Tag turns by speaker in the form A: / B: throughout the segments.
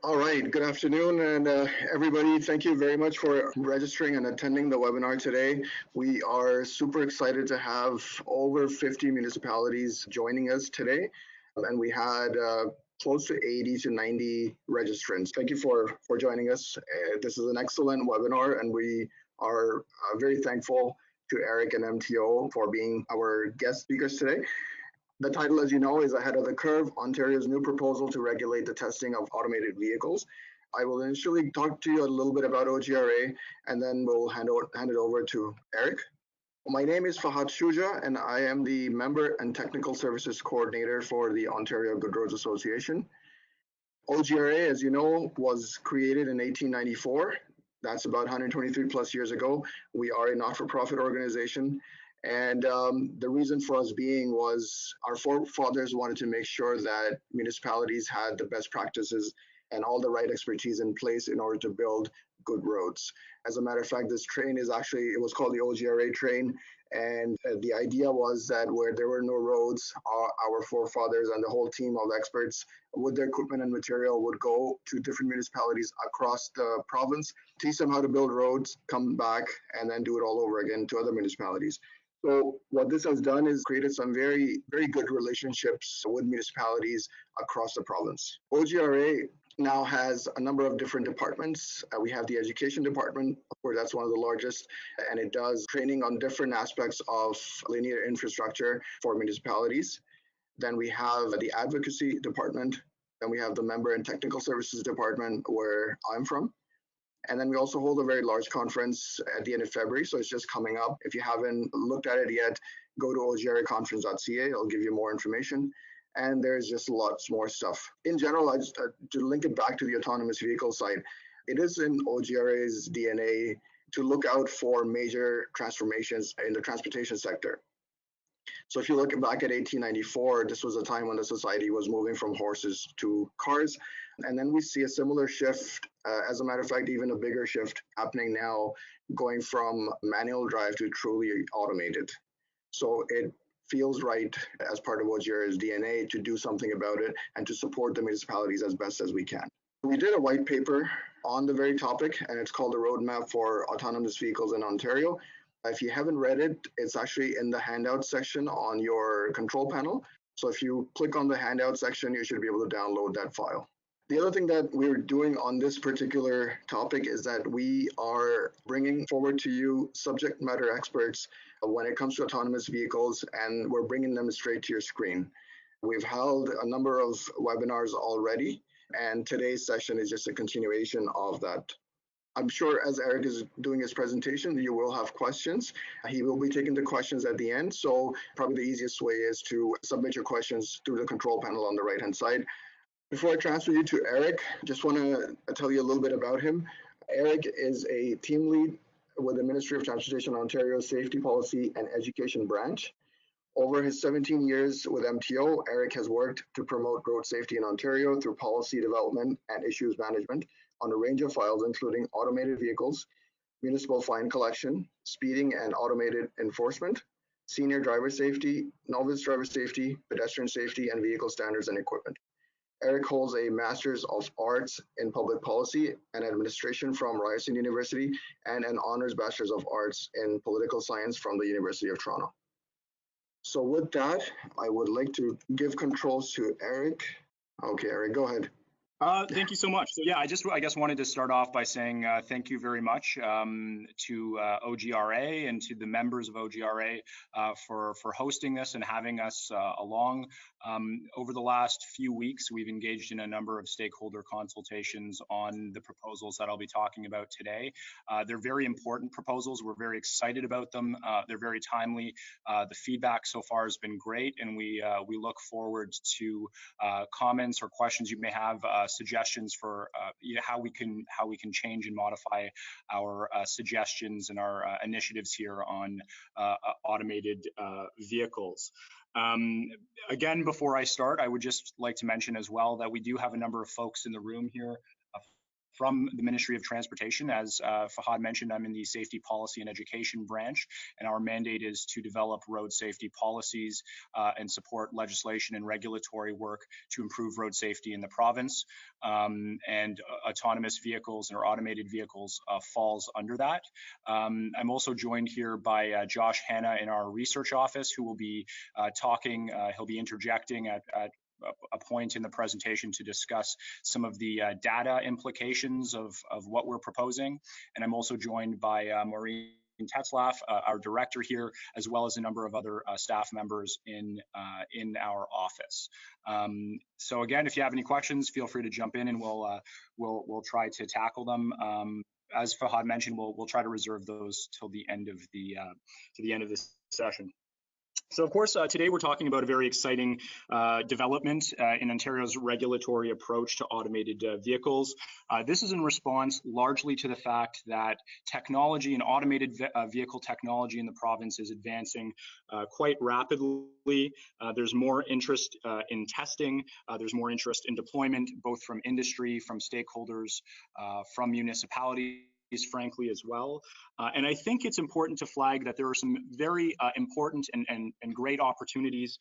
A: All right, good afternoon, and everybody, thank you very much for registering and attending the webinar today. We are super excited to have over 50 municipalities joining us today, and we had close to 80 to 90 registrants. Thank you for joining us. This is an excellent webinar, and we are very thankful to Erik and MTO for being our guest speakers today. The title, as you know, is Ahead of the Curve, Ontario's new proposal to regulate the testing of automated vehicles. I will initially talk to you a little bit about OGRA, and then we'll hand it over to Erik. My name is Fahad Shuja, and I am the Member and Technical Services Coordinator for the Ontario Good Roads Association. OGRA, as you know, was created in 1894. That's about 123 plus years ago. We are a not-for-profit organization. And the reason for us being was our forefathers wanted to make sure that municipalities had the best practices and all the right expertise in place in order to build good roads. As a matter of fact, this train is actually, it was called the OGRA train. And the idea was that where there were no roads, our forefathers and the whole team of experts with their equipment and material would go to different municipalities across the province, teach them how to build roads, come back, and then do it all over again to other municipalities. So what this has done is created some very, very good relationships with municipalities across the province. OGRA now has a number of different departments. We have the education department, of course, that's one of the largest, and it does training on different aspects of linear infrastructure for municipalities. Then we have the advocacy department. Then we have the member and technical services department, where I'm from. And then we also hold a very large conference at the end of February, so it's just coming up. If you haven't looked at it yet, go to ograconference.ca. It'll give you more information. And there's just lots more stuff. In general, I just to link it back to the autonomous vehicle side, it is in OGRA's DNA to look out for major transformations in the transportation sector. So if you look back at 1894, this was a time when the society was moving from horses to cars. And then we see a similar shift, as a matter of fact, even a bigger shift happening now, going from manual drive to truly automated. So it feels right as part of OGRA's DNA to do something about it and to support the municipalities as best as we can. We did a white paper on the very topic, and it's called the Roadmap for Autonomous Vehicles in Ontario. If you haven't read it, it's actually in the handout section on your control panel. So if you click on the handout section, you should be able to download that file. The other thing that we're doing on this particular topic is that we are bringing forward to you subject matter experts when it comes to autonomous vehicles, and we're bringing them straight to your screen. We've held a number of webinars already, and today's session is just a continuation of that. I'm sure as Erik is doing his presentation, you will have questions. He will be taking the questions at the end. So probably the easiest way is to submit your questions through the control panel on the right-hand side. Before I transfer you to Erik, just want to tell you a little bit about him. Erik is a team lead with the Ministry of Transportation Ontario's Safety Policy and Education branch. Over his 17 years with MTO, Erik has worked to promote road safety in Ontario through policy development and issues management on a range of files, including automated vehicles, municipal fine collection, speeding and automated enforcement, senior driver safety, novice driver safety, pedestrian safety, and vehicle standards and equipment. Erik holds a Master's of Arts in Public Policy and Administration from Ryerson University and an Honours Bachelor's of Arts in Political Science from the University of Toronto. So with that, I would like to give controls to Erik. Okay, Erik, go ahead.
B: Thank you so much. So yeah, I guess wanted to start off by saying thank you very much to OGRA and to the members of OGRA for hosting this and having us along. Over the last few weeks, we've engaged in a number of stakeholder consultations on the proposals that I'll be talking about today. They're very important proposals. We're very excited about them. They're very timely. The feedback so far has been great, and we look forward to comments or questions you may have, suggestions for how we can change and modify our suggestions and our initiatives here on automated vehicles. Again, before I start, I would just like to mention as well that we do have a number of folks in the room here from the Ministry of Transportation. As Fahad mentioned, I'm in the Safety Policy and Education branch, and our mandate is to develop road safety policies and support legislation and regulatory work to improve road safety in the province. And autonomous vehicles or automated vehicles falls under that. I'm also joined here by Josh Hanna in our research office, who will be talking, he'll be interjecting at a point in the presentation to discuss some of the data implications of what we're proposing. And I'm also joined by Maureen Tetzlaff, our director here, as well as a number of other staff members in our office. So again, if you have any questions, feel free to jump in, and we'll try to tackle them. As Fahad mentioned, we'll try to reserve those till the end of this session. So of course, today we're talking about a very exciting development in Ontario's regulatory approach to automated vehicles. This is in response largely to the fact that technology and automated vehicle technology in the province is advancing quite rapidly. There's more interest in testing. There's more interest in deployment, both from industry, from stakeholders, from municipalities, frankly, as well. And I think it's important to flag that there are some very important and great opportunities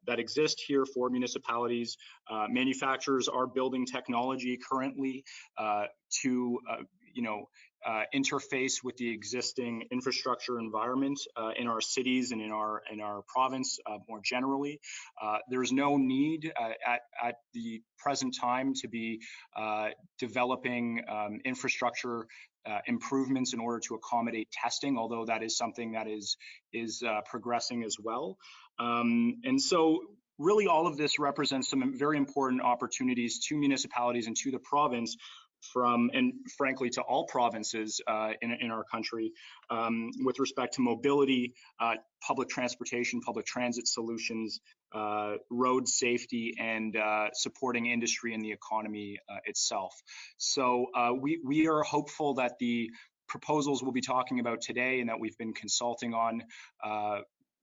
B: that exist here for municipalities. Manufacturers are building technology currently to interface with the existing infrastructure environment in our cities and in our province more generally. There's no need at the present time to be developing infrastructure improvements in order to accommodate testing, although that is something that is progressing as well. And so really all of this represents some very important opportunities to municipalities and to the province, and frankly to all provinces in our country, with respect to mobility, public transportation, public transit solutions, road safety, and supporting industry and the economy itself. So we are hopeful that the proposals we'll be talking about today and that we've been consulting on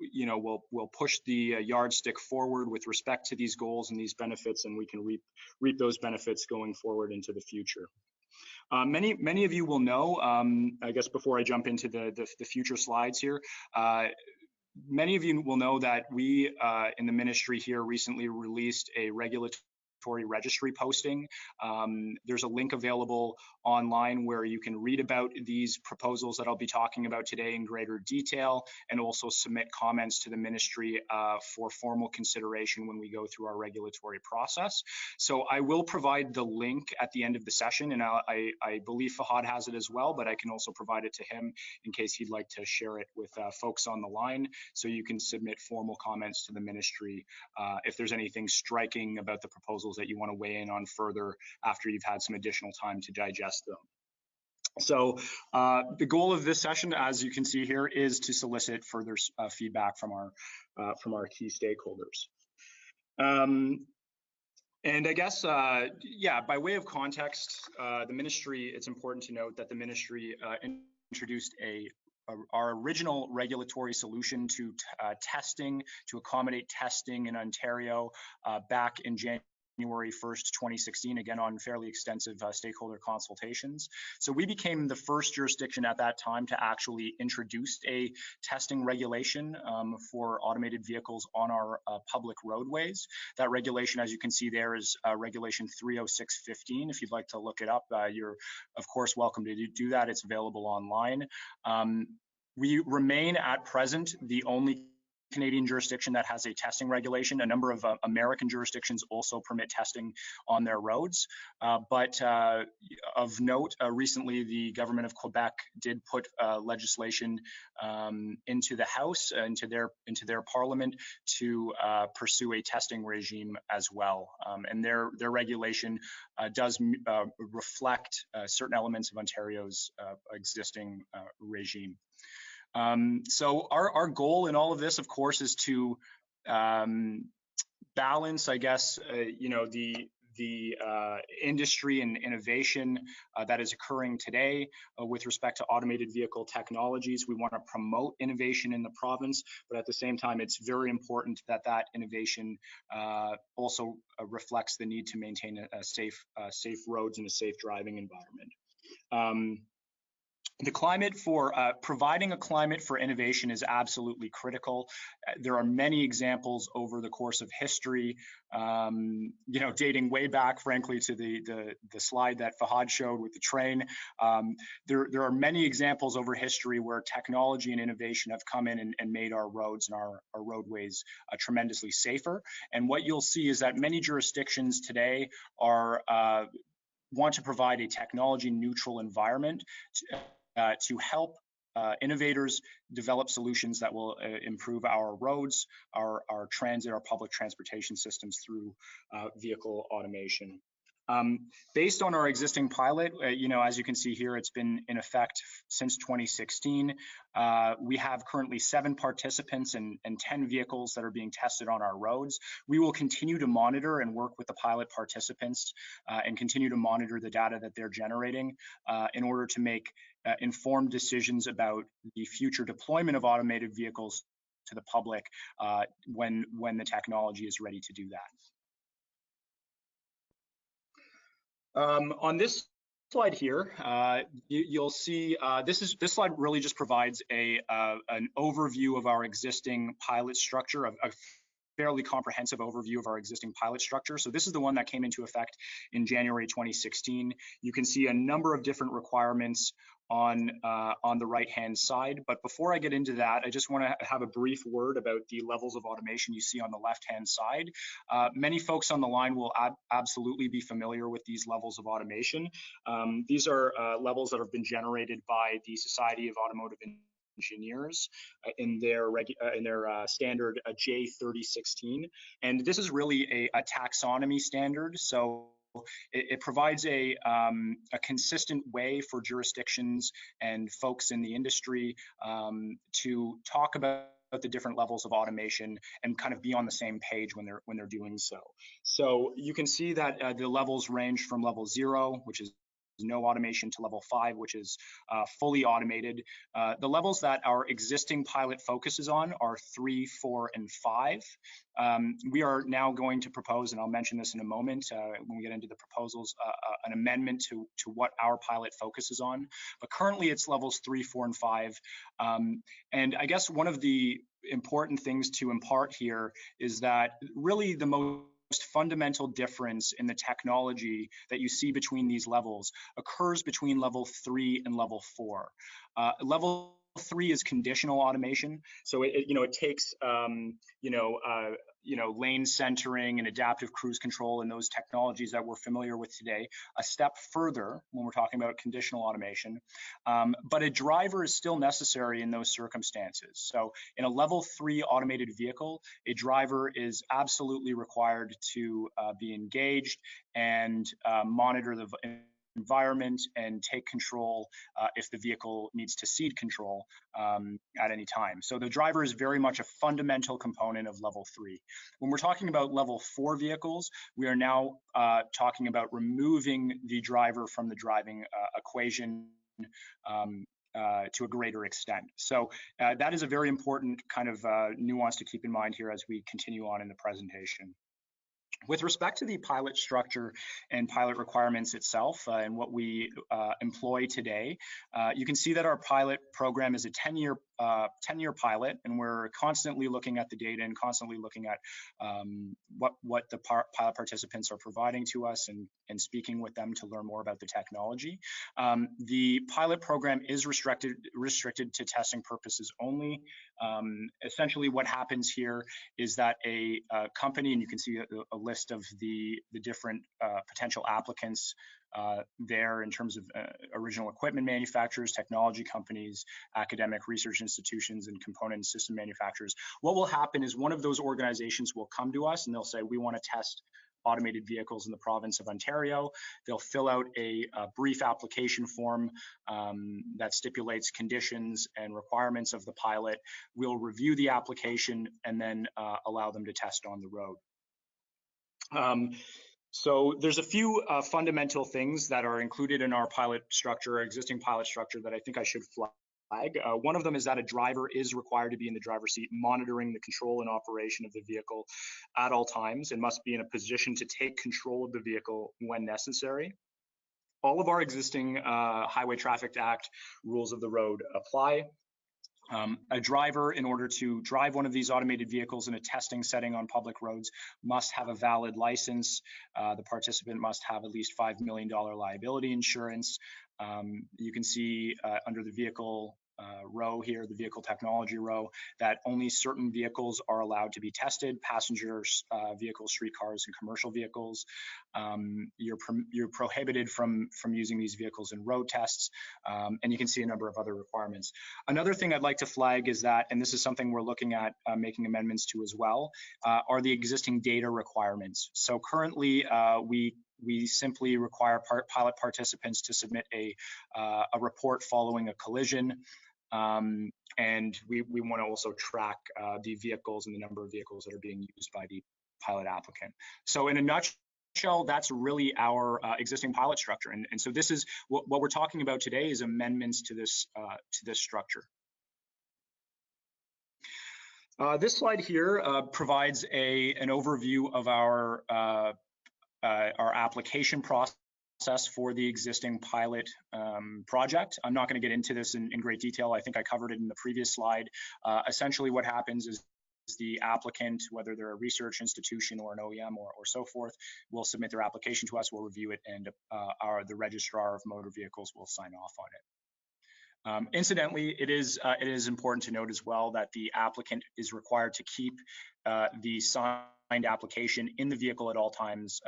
B: will push the yardstick forward with respect to these goals and these benefits, and we can reap those benefits going forward into the future. Many of you will know, I guess before I jump into the future slides here, many of you will know that we in the ministry here recently released a regulatory registry posting. There's a link available online where you can read about these proposals that I'll be talking about today in greater detail, and also submit comments to the ministry for formal consideration when we go through our regulatory process. So I will provide the link at the end of the session, and I believe Fahad has it as well, but I can also provide it to him in case he'd like to share it with folks on the line, so you can submit formal comments to the ministry if there's anything striking about the proposals that you want to weigh in on further after you've had some additional time to digest them. So the goal of this session, as you can see here, is to solicit further feedback from our key stakeholders. And I guess, yeah, by way of context, the ministry, it's important to note that the ministry introduced our original regulatory solution to testing, to accommodate testing in Ontario back in January 1st, 2016, again on fairly extensive stakeholder consultations. So we became the first jurisdiction at that time to actually introduce a testing regulation for automated vehicles on our public roadways. That regulation, as you can see there, is Regulation 30615. If you'd like to look it up, you're of course welcome to do that. It's available online. We remain at present the only Canadian jurisdiction that has a testing regulation. A number of American jurisdictions also permit testing on their roads. But of note, recently the government of Quebec did put legislation into the House, into their parliament, to pursue a testing regime as well. And their regulation does reflect certain elements of Ontario's existing regime. So our goal in all of this, of course, is to balance, I guess, the industry and innovation that is occurring today with respect to automated vehicle technologies. We want to promote innovation in the province, but at the same time, it's very important that that innovation also reflects the need to maintain a safe roads and a safe driving environment. The climate for providing a climate for innovation is absolutely critical. There are many examples over the course of history, dating way back, frankly, to the slide that Fahad showed with the train. There are many examples over history where technology and innovation have come in and made our roads and our roadways tremendously safer. And what you'll see is that many jurisdictions today want to provide a technology neutral environment to help innovators develop solutions that will improve our roads, our transit, our public transportation systems through vehicle automation. Based on our existing pilot, as you can see here, it's been in effect since 2016. We have currently 7 participants and 10 vehicles that are being tested on our roads. We will continue to monitor and work with the pilot participants and continue to monitor the data that they're generating in order to make informed decisions about the future deployment of automated vehicles to the public when the technology is ready to do that. On this slide here, you'll see this slide really just provides an overview of our existing pilot structure, a fairly comprehensive overview of our existing pilot structure. So this is the one that came into effect in January 2016. You can see a number of different requirements on the right-hand side. But before I get into that, I just want to have a brief word about the levels of automation you see on the left-hand side. Many folks on the line will absolutely be familiar with these levels of automation. These are levels that have been generated by the Society of Automotive Engineers in their standard J3016, and this is really a taxonomy standard. So it provides a consistent way for jurisdictions and folks in the industry to talk about the different levels of automation and kind of be on the same page when they're doing so. So you can see that the levels range from level 0, which is no automation, to level 5, which is fully automated. The levels that our existing pilot focuses on are 3, 4, and 5. We are now going to propose, and I'll mention this in a moment when we get into the proposals, an amendment to what our pilot focuses on. But currently it's levels 3, 4, and 5. And I guess one of the important things to impart here is that really the most fundamental difference in the technology that you see between these levels occurs between level 3 and level 4. Level 3 is conditional automation, so it takes lane centering and adaptive cruise control and those technologies that we're familiar with today a step further when we're talking about conditional automation. But a driver is still necessary in those circumstances. So in a level 3 automated vehicle, a driver is absolutely required to be engaged and monitor the environment and take control if the vehicle needs to cede control at any time. So the driver is very much a fundamental component of level 3. When we're talking about level 4 vehicles, we are now talking about removing the driver from the driving equation to a greater extent. So that is a very important kind of nuance to keep in mind here as we continue on in the presentation. With respect to the pilot structure and pilot requirements itself and what we employ today, you can see that our pilot program is a 10-year pilot, and we're constantly looking at the data and constantly looking at what the pilot participants are providing to us and speaking with them to learn more about the technology. The pilot program is restricted to testing purposes only. Essentially what happens here is that a company, and you can see a list of the different potential applicants there in terms of original equipment manufacturers, technology companies, academic research institutions, and component and system manufacturers. What will happen is one of those organizations will come to us and they'll say, we want to test automated vehicles in the province of Ontario. They'll fill out a brief application form that stipulates conditions and requirements of the pilot. We'll review the application and then allow them to test on the road. So there's a few fundamental things that are included in our pilot structure, existing pilot structure, that I think I should flag. One of them is that a driver is required to be in the driver's seat, monitoring the control and operation of the vehicle at all times, and must be in a position to take control of the vehicle when necessary. All of our existing Highway Traffic Act rules of the road apply. A driver, in order to drive one of these automated vehicles in a testing setting on public roads, must have a valid license. The participant must have at least $5 million liability insurance. You can see under the vehicle row here, the vehicle technology row, that only certain vehicles are allowed to be tested: passengers, vehicles, streetcars, and commercial vehicles. You're prohibited from using these vehicles in road tests, and you can see a number of other requirements. Another thing I'd like to flag is that, and this is something we're looking at making amendments to as well, are the existing data requirements. So currently, we simply require pilot participants to submit a report following a collision. And we want to also track the vehicles and the number of vehicles that are being used by the pilot applicant. So in a nutshell, that's really our existing pilot structure. And so this is what we're talking about today, is amendments to this structure. This slide here provides an overview of our application process for the existing pilot project. I'm not going to get into this in great detail. I think I covered it in the previous slide. Essentially what happens is the applicant, whether they're a research institution or an OEM or so forth, will submit their application to us, we'll review it, and the registrar of motor vehicles will sign off on it. Incidentally, it is important to note as well that the applicant is required to keep the signed application in the vehicle at all times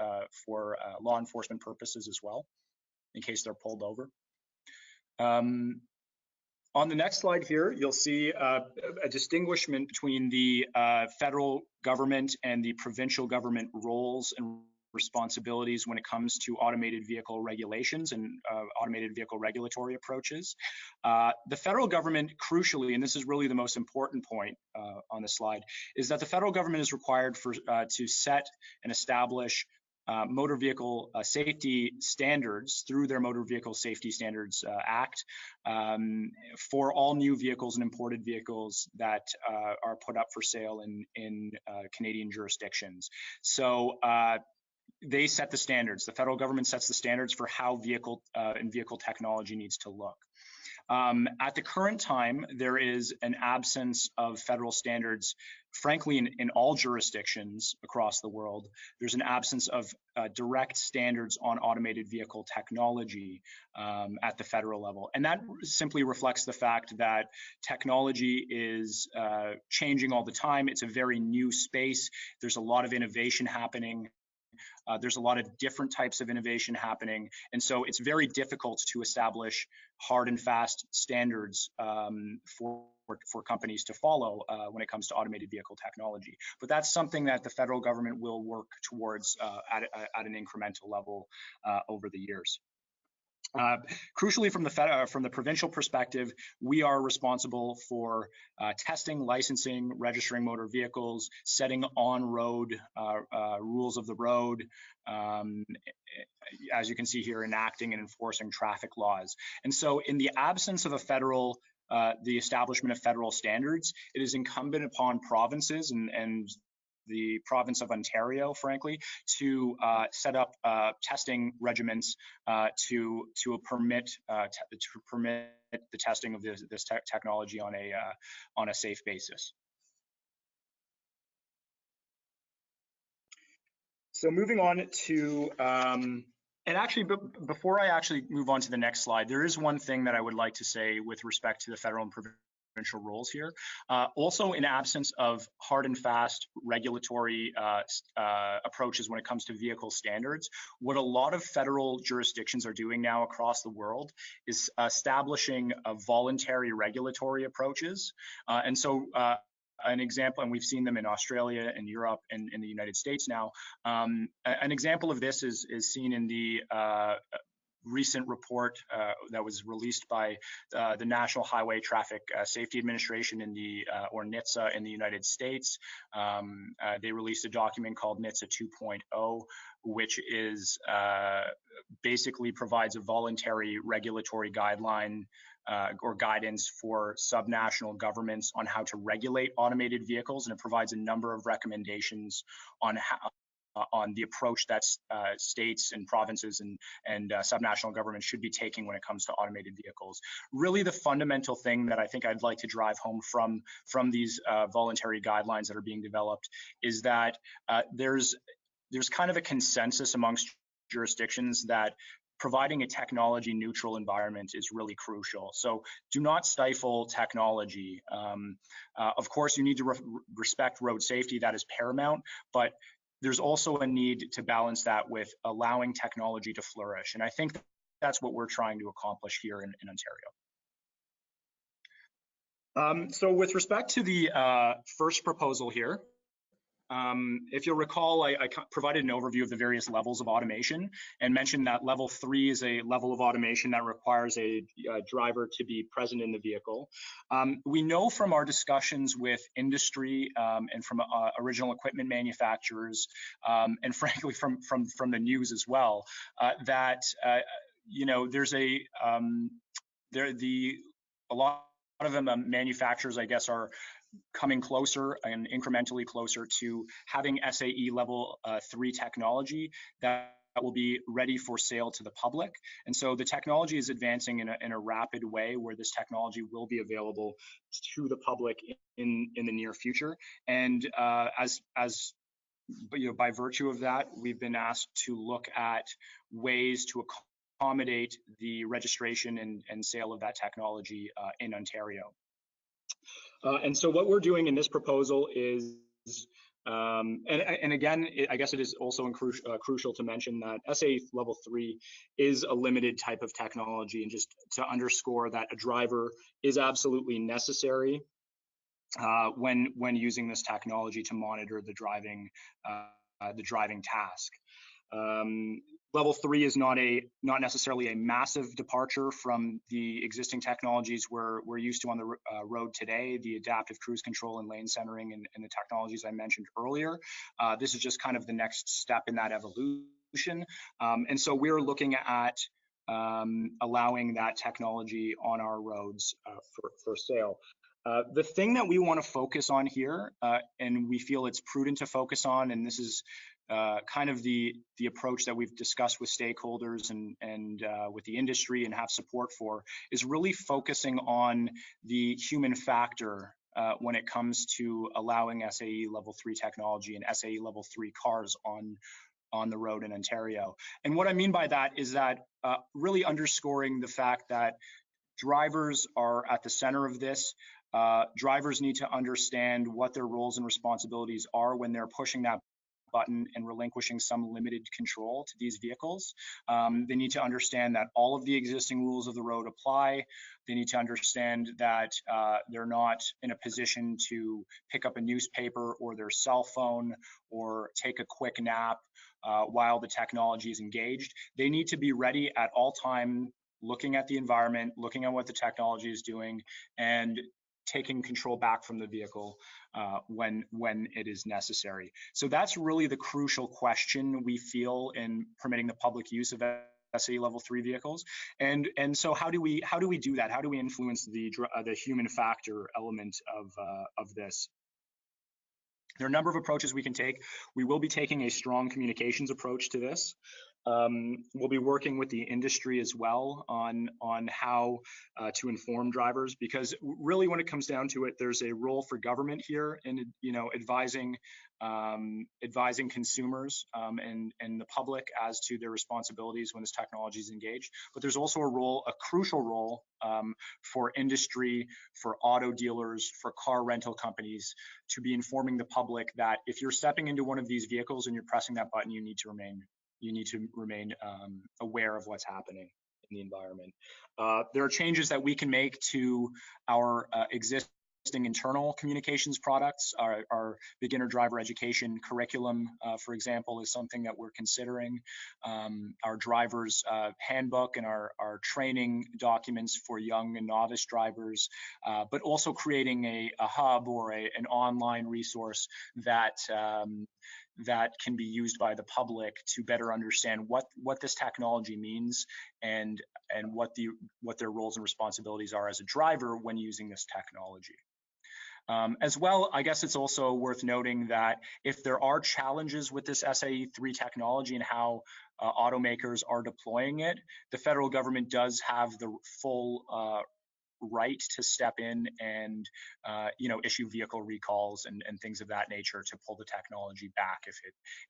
B: for law enforcement purposes as well, in case they're pulled over. On the next slide here, you'll see a distinguishment between the federal government and the provincial government roles and responsibilities when it comes to automated vehicle regulations and automated vehicle regulatory approaches. The federal government, crucially, and this is really the most important point on the slide, is that the federal government is required to set and establish motor vehicle safety standards through their Motor Vehicle Safety Standards Act for all new vehicles and imported vehicles that are put up for sale in Canadian jurisdictions. So they set the standards. The federal government sets the standards for how vehicle and vehicle technology needs to look. At the current time, there is an absence of federal standards, frankly, in all jurisdictions across the world. There's an absence of direct standards on automated vehicle technology at the federal level. And that simply reflects the fact that technology is changing all the time. It's a very new space. There's a lot of innovation happening. There's a lot of different types of innovation happening. And so it's very difficult to establish hard and fast standards for companies to follow when it comes to automated vehicle technology. But that's something that the federal government will work towards at an incremental level over the years. Crucially, from the provincial perspective, we are responsible for testing, licensing, registering motor vehicles, setting on-road rules of the road, as you can see here, enacting and enforcing traffic laws. And so in the absence of the establishment of federal standards, it is incumbent upon provinces and the province of Ontario, frankly, to set up testing regimens to permit the testing of this technology on a safe basis. So moving on to, and actually, before I actually move on to the next slide, there is one thing that I would like to say with respect to the federal and provincial roles here. Also, in absence of hard and fast regulatory approaches when it comes to vehicle standards, what a lot of federal jurisdictions are doing now across the world is establishing voluntary regulatory approaches. And so an example, and we've seen them in Australia and Europe and in the United States now, an example of this is seen in the recent report that was released by the National Highway Traffic Safety Administration in the or NHTSA in the United States. They released a document called NHTSA 2.0, which is basically provides a voluntary regulatory guideline or guidance for subnational governments on how to regulate automated vehicles, and it provides a number of recommendations on how on the approach that states and provinces and subnational governments should be taking when it comes to automated vehicles. Really, the fundamental thing that I think I'd like to drive home from these voluntary guidelines that are being developed is that there's kind of a consensus amongst jurisdictions that providing a technology neutral environment is really crucial. So do not stifle technology. Of course, you need to respect road safety, that is paramount, but there's also a need to balance that with allowing technology to flourish. And I think that's what we're trying to accomplish here in Ontario. So with respect to the first proposal here, if you'll recall, I provided an overview of the various levels of automation and mentioned that level 3 is a level of automation that requires a driver to be present in the vehicle. We know from our discussions with industry and from original equipment manufacturers, and frankly from the news as well, that you know, there's a lot of them manufacturers, I guess, are coming closer and incrementally closer to having SAE level 3 technology that will be ready for sale to the public. And so the technology is advancing in a rapid way where this technology will be available to the public in the near future. And as you know, by virtue of that, we've been asked to look at ways to accommodate the registration and sale of that technology in Ontario. And so what we're doing in this proposal is, and again, I guess it is also crucial to mention that SAE level 3 is a limited type of technology, and just to underscore that a driver is absolutely necessary when using this technology to monitor the driving task. Level 3 is not necessarily a massive departure from the existing technologies we're used to on the road today, the adaptive cruise control and lane centering and the technologies I mentioned earlier. This is just kind of the next step in that evolution. And so we're looking at allowing that technology on our roads for sale. The thing that we want to focus on here, and we feel it's prudent to focus on, and this is kind of the approach that we've discussed with stakeholders and with the industry and have support for, is really focusing on the human factor when it comes to allowing SAE level 3 technology and SAE level 3 cars on the road in Ontario. And what I mean by that is that really underscoring the fact that drivers are at the center of this. Drivers need to understand what their roles and responsibilities are when they're pushing that button and relinquishing some limited control to these vehicles. They need to understand that all of the existing rules of the road apply. They need to understand that they're not in a position to pick up a newspaper or their cell phone or take a quick nap while the technology is engaged. They need to be ready at all time, looking at the environment, looking at what the technology is doing, and taking control back from the vehicle when it is necessary. So that's really the crucial question we feel in permitting the public use of SAE level 3 vehicles. And so how do we do that? How do we influence the human factor element of this? There are a number of approaches we can take. We will be taking a strong communications approach to this. We'll be working with the industry as well on how to inform drivers, because really when it comes down to it, there's a role for government here in, you know, advising consumers and the public as to their responsibilities when this technology is engaged. But there's also a crucial role for industry, for auto dealers, for car rental companies to be informing the public that if you're stepping into one of these vehicles and you're pressing that button, you need to remain aware of what's happening in the environment. There are changes that we can make to our existing internal communications products. Our beginner driver education curriculum, for example, is something that we're considering. Our driver's handbook and our training documents for young and novice drivers, but also creating a hub or an online resource that that can be used by the public to better understand what this technology means and what their roles and responsibilities are as a driver when using this technology. As well, I guess it's also worth noting that if there are challenges with this SAE 3 technology and how automakers are deploying it, the federal government does have the full right to step in and issue vehicle recalls and things of that nature to pull the technology back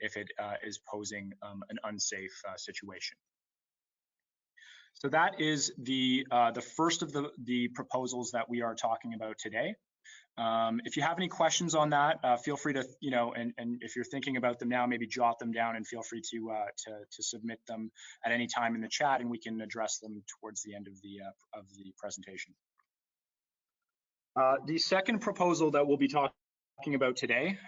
B: if it is posing an unsafe situation. So that is the first of the proposals that we are talking about today. If you have any questions on that, feel free to, and if you're thinking about them now, maybe jot them down and feel free to submit them at any time in the chat, and we can address them towards the end of the presentation. The second proposal that we'll be talking about today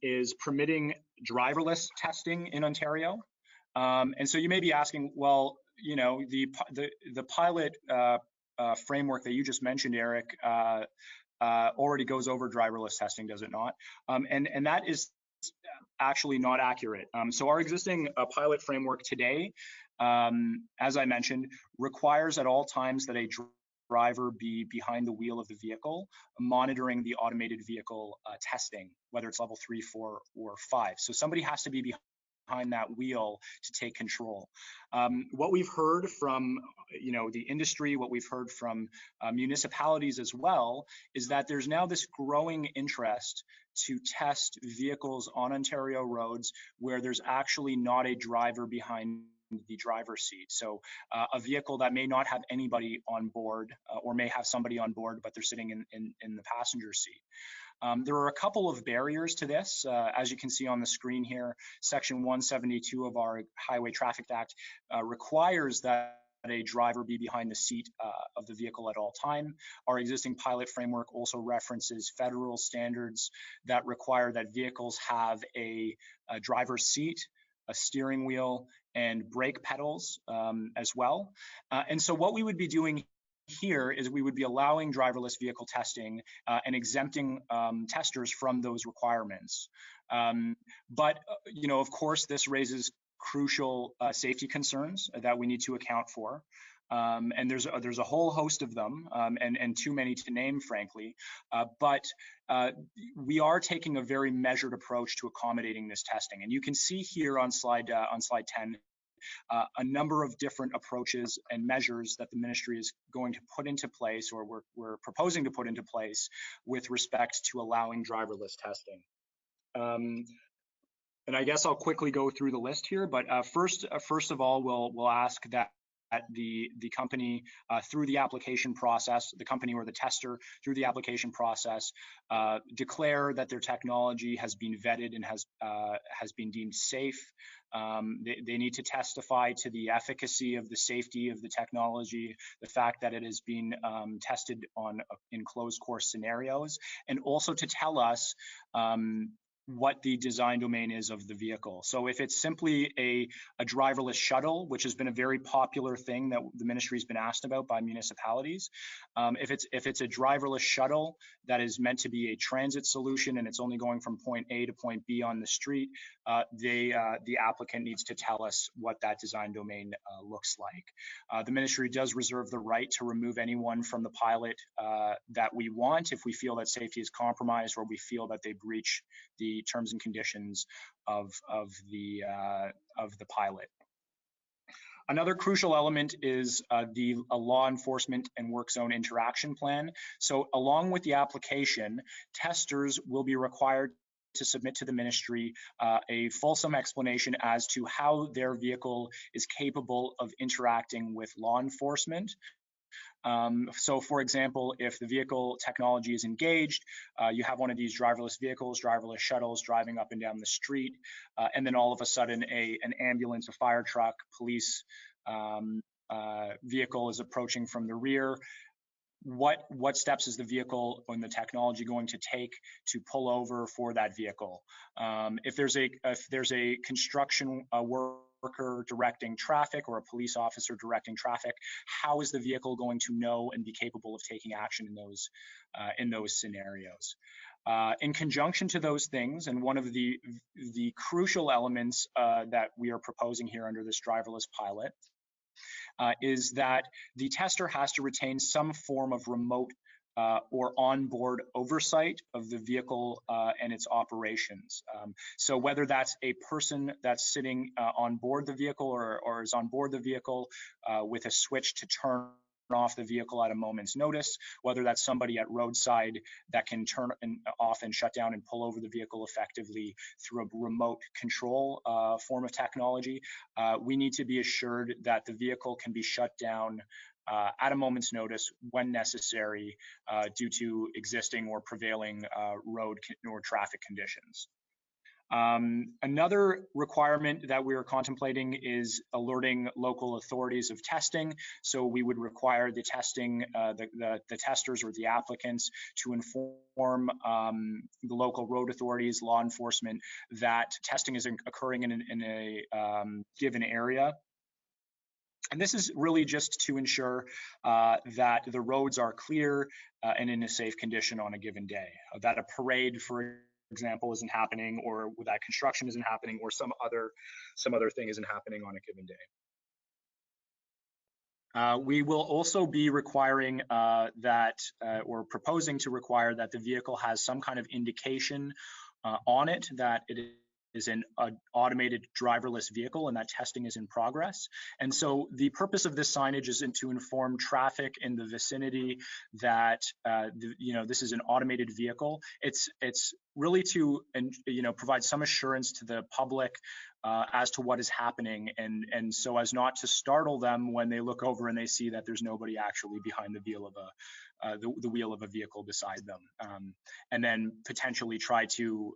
B: is permitting driverless testing in Ontario. And so you may be asking, well, the pilot framework that you just mentioned, Eric, already goes over driverless testing, does it not? And that is actually not accurate. So our existing pilot framework today, as I mentioned, requires at all times that a driver be behind the wheel of the vehicle, monitoring the automated vehicle testing, whether it's level 3, 4, or 5. So somebody has to be behind that wheel to take control. What we've heard from the industry, what we've heard from municipalities as well, is that there's now this growing interest to test vehicles on Ontario roads where there's actually not a driver behind the driver's seat. So a vehicle that may not have anybody on board or may have somebody on board, but they're sitting in the passenger seat. There are a couple of barriers to this. As you can see on the screen here, Section 172 of our Highway Traffic Act requires that a driver be behind the seat of the vehicle at all time. Our existing pilot framework also references federal standards that require that vehicles have a driver's seat, a steering wheel, and brake pedals as well. And so what we would be doing here is we would be allowing driverless vehicle testing and exempting testers from those requirements. But of course, this raises crucial safety concerns that we need to account for. And there's a whole host of them, and too many to name, frankly. But we are taking a very measured approach to accommodating this testing. And you can see here on slide 10 a number of different approaches and measures that the ministry is going to put into place, or we're proposing to put into place, with respect to allowing driverless testing. And I guess I'll quickly go through the list here, but first of all, we'll ask that the company through the application process, the company or the tester through the application process, declare that their technology has been vetted and has been deemed safe. They need to testify to the efficacy of the safety of the technology, the fact that it has been tested in closed course scenarios, and also to tell us what the design domain is of the vehicle. So if it's simply a driverless shuttle, which has been a very popular thing that the ministry has been asked about by municipalities, if it's a driverless shuttle that is meant to be a transit solution and it's only going from point A to point B on the street, the applicant needs to tell us what that design domain looks like. The ministry does reserve the right to remove anyone from the pilot that we want if we feel that safety is compromised or we feel that they breach the terms and conditions of the pilot. Another crucial element is a law enforcement and work zone interaction plan. So along with the application, testers will be required to submit to the ministry a fulsome explanation as to how their vehicle is capable of interacting with law enforcement. So for example, if the vehicle technology is engaged, you have one of these driverless vehicles, driverless shuttles driving up and down the street, and then all of a sudden an ambulance, a fire truck, police vehicle is approaching from the rear. what steps is the vehicle and the technology going to take to pull over for that vehicle? If there's a construction worker directing traffic or a police officer directing traffic, how is the vehicle going to know and be capable of taking action in those scenarios? In conjunction to those things, and one of the crucial elements that we are proposing here under this driverless pilot is that the tester has to retain some form of remote or onboard oversight of the vehicle and its operations. So whether that's a person that's sitting on board the vehicle or is on board the vehicle with a switch to turn off the vehicle at a moment's notice, whether that's somebody at roadside that can turn off and shut down and pull over the vehicle effectively through a remote control form of technology, we need to be assured that the vehicle can be shut down at a moment's notice when necessary due to existing or prevailing road or traffic conditions. Another requirement that we are contemplating is alerting local authorities of testing. So we would require the testing, the testers or the applicants to inform the local road authorities, law enforcement, that testing is occurring in a given area. And this is really just to ensure that the roads are clear and in a safe condition on a given day, that a parade, for example, isn't happening, or that construction isn't happening, or some other thing isn't happening on a given day. We will also be requiring or proposing to require that the vehicle has some kind of indication on it that it is an automated driverless vehicle and that testing is in progress. And so the purpose of this signage is to inform traffic in the vicinity that this is an automated vehicle. It's really to provide some assurance to the public as to what is happening, and so as not to startle them when they look over and they see that there's nobody actually behind the wheel of the wheel of a vehicle beside them, and then potentially try to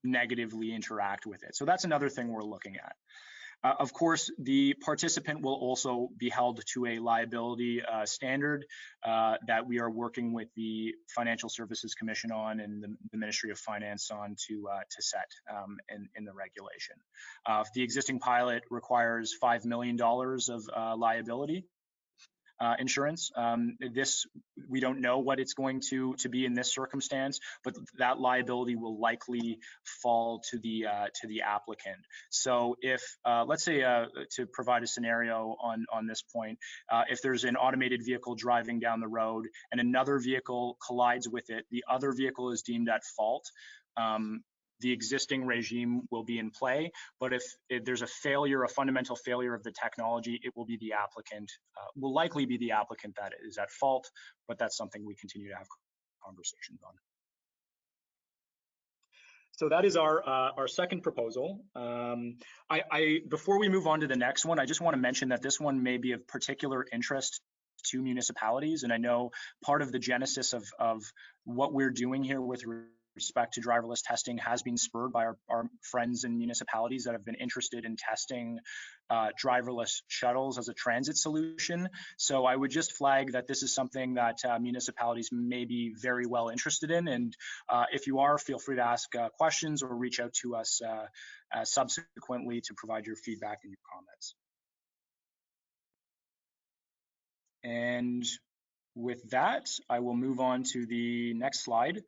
B: negatively interact with it. So that's another thing we're looking at. Of course, the participant will also be held to a liability standard that we are working with the Financial Services Commission on and the Ministry of Finance on to set in the regulation. The existing pilot requires $5 million of liability insurance. This, we don't know what it's going to be in this circumstance, but that liability will likely fall to the applicant. So if let's say to provide a scenario on this point, if there's an automated vehicle driving down the road and another vehicle collides with it, the other vehicle is deemed at fault. The existing regime will be in play, but if there's a failure, a fundamental failure of the technology, it will be the applicant, will likely be the applicant that is at fault, but that's something we continue to have conversations on. So that is our second proposal. Before we move on to the next one, I just want to mention that this one may be of particular interest to municipalities, and I know part of the genesis of what we're doing here with respect to driverless testing has been spurred by our friends in municipalities that have been interested in testing driverless shuttles as a transit solution. So I would just flag that this is something that municipalities may be very well interested in. And if you are, feel free to ask questions or reach out to us subsequently to provide your feedback and your comments. And with that, I will move on to the next slide,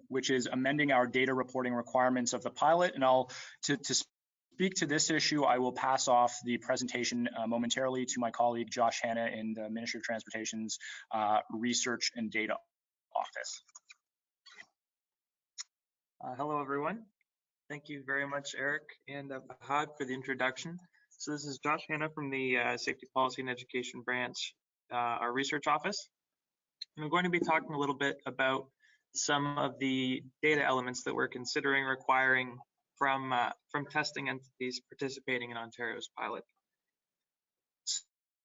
B: which is amending our data reporting requirements of the pilot. And to speak to this issue, I will pass off the presentation momentarily to my colleague, Josh Hanna, in the Ministry of Transportation's Research and Data Office.
C: Hello, everyone. Thank you very much, Eric and Fahad, for the introduction. So this is Josh Hanna from the Safety Policy and Education Branch, our research office. And I'm going to be talking a little bit about some of the data elements that we're considering requiring from testing entities participating in Ontario's pilot.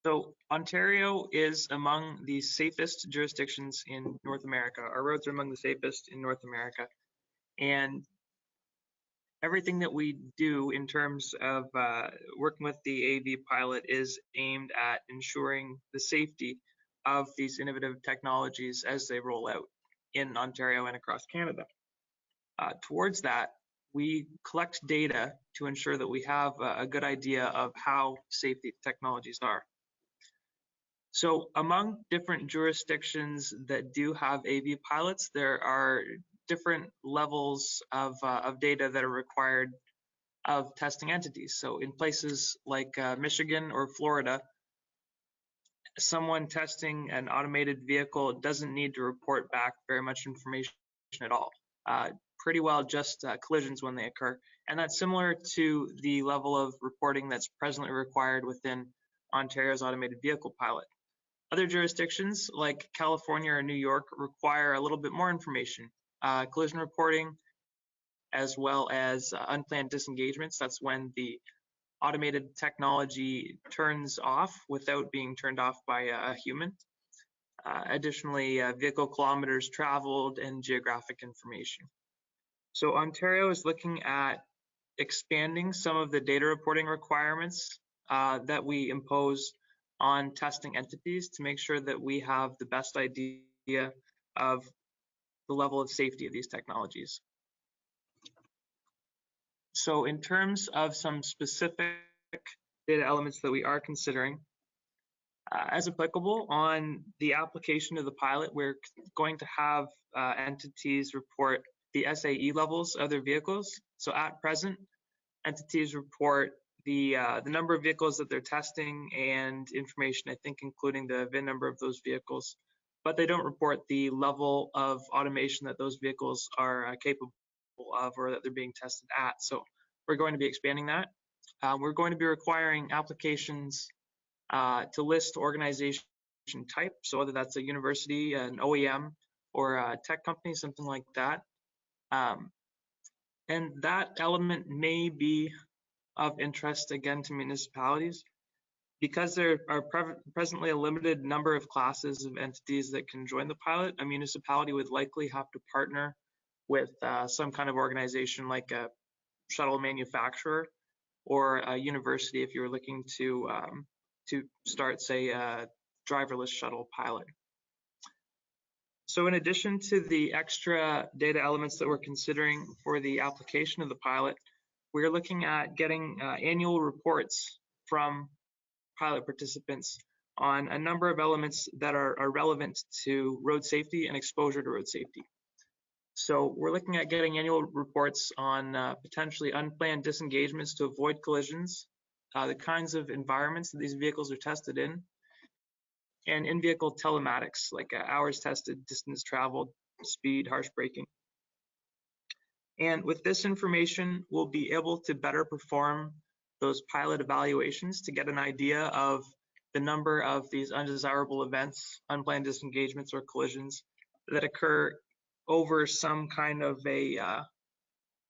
C: So Ontario is among the safest jurisdictions in North America. Our roads are among the safest in North America. And everything that we do in terms of working with the AV pilot is aimed at ensuring the safety of these innovative technologies as they roll out in Ontario and across Canada. Towards that, we collect data to ensure that we have a good idea of how safe these technologies are. So among different jurisdictions that do have AV pilots, there are different levels of data that are required of testing entities. So in places like Michigan or Florida, someone testing an automated vehicle doesn't need to report back very much information at all. Pretty well just collisions when they occur. And that's similar to the level of reporting that's presently required within Ontario's automated vehicle pilot. Other jurisdictions like California or New York require a little bit more information, collision reporting, as well as unplanned disengagements. That's when the automated technology turns off without being turned off by a human. Additionally, vehicle kilometers traveled and geographic information. So Ontario is looking at expanding some of the data reporting requirements that we impose on testing entities to make sure that we have the best idea of the level of safety of these technologies. So in terms of some specific data elements that we are considering, as applicable on the application of the pilot, we're going to have entities report the SAE levels of their vehicles. So at present, entities report the number of vehicles that they're testing and information, I think including the VIN number of those vehicles, but they don't report the level of automation that those vehicles are capable of or that they're being tested at. So we're going to be expanding that. We're going to be requiring applications to list organization type, so whether that's a university, an OEM, or a tech company, something like that. And that element may be of interest again to municipalities because there are presently a limited number of classes of entities that can join the pilot. A municipality would likely have to partner with some kind of organization like a shuttle manufacturer or a university if you're looking to start, say, a driverless shuttle pilot. So in addition to the extra data elements that we're considering for the application of the pilot, we're looking at getting annual reports from pilot participants on a number of elements that are relevant to road safety and exposure to road safety. So we're looking at getting annual reports on potentially unplanned disengagements to avoid collisions, the kinds of environments that these vehicles are tested in, and in-vehicle telematics, like hours tested, distance traveled, speed, harsh braking. And with this information, we'll be able to better perform those pilot evaluations to get an idea of the number of these undesirable events, unplanned disengagements or collisions that occur over some kind of a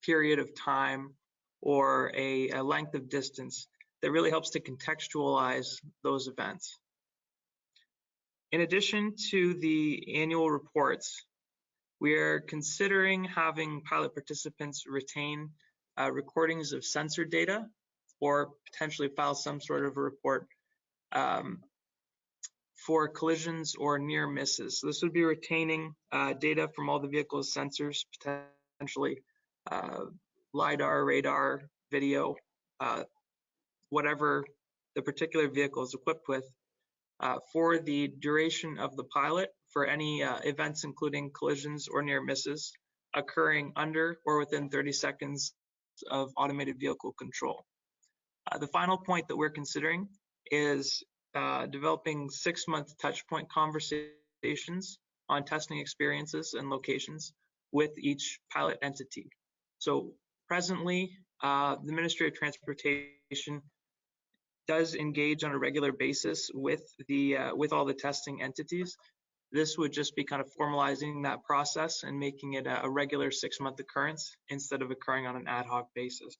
C: period of time or a length of distance that really helps to contextualize those events. In addition to the annual reports, we are considering having pilot participants retain recordings of sensor data or potentially file some sort of a report for collisions or near misses. So this would be retaining data from all the vehicle's sensors, potentially LiDAR, radar, video, whatever the particular vehicle is equipped with, for the duration of the pilot for any events including collisions or near misses occurring under or within 30 seconds of automated vehicle control. The final point that we're considering is developing 6-month touchpoint conversations on testing experiences and locations with each pilot entity. So presently, the Ministry of Transportation does engage on a regular basis with all the testing entities. This would just be kind of formalizing that process and making it a regular 6-month occurrence instead of occurring on an ad hoc basis.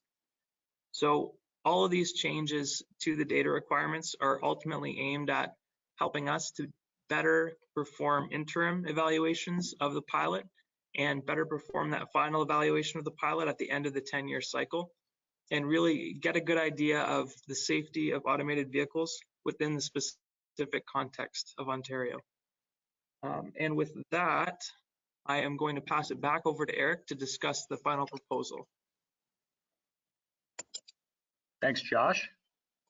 C: So all of these changes to the data requirements are ultimately aimed at helping us to better perform interim evaluations of the pilot and better perform that final evaluation of the pilot at the end of the 10-year cycle, and really get a good idea of the safety of automated vehicles within the specific specific context of Ontario. And with that, I am going to pass it back over to Erik to discuss the final proposal.
B: Thanks, Josh.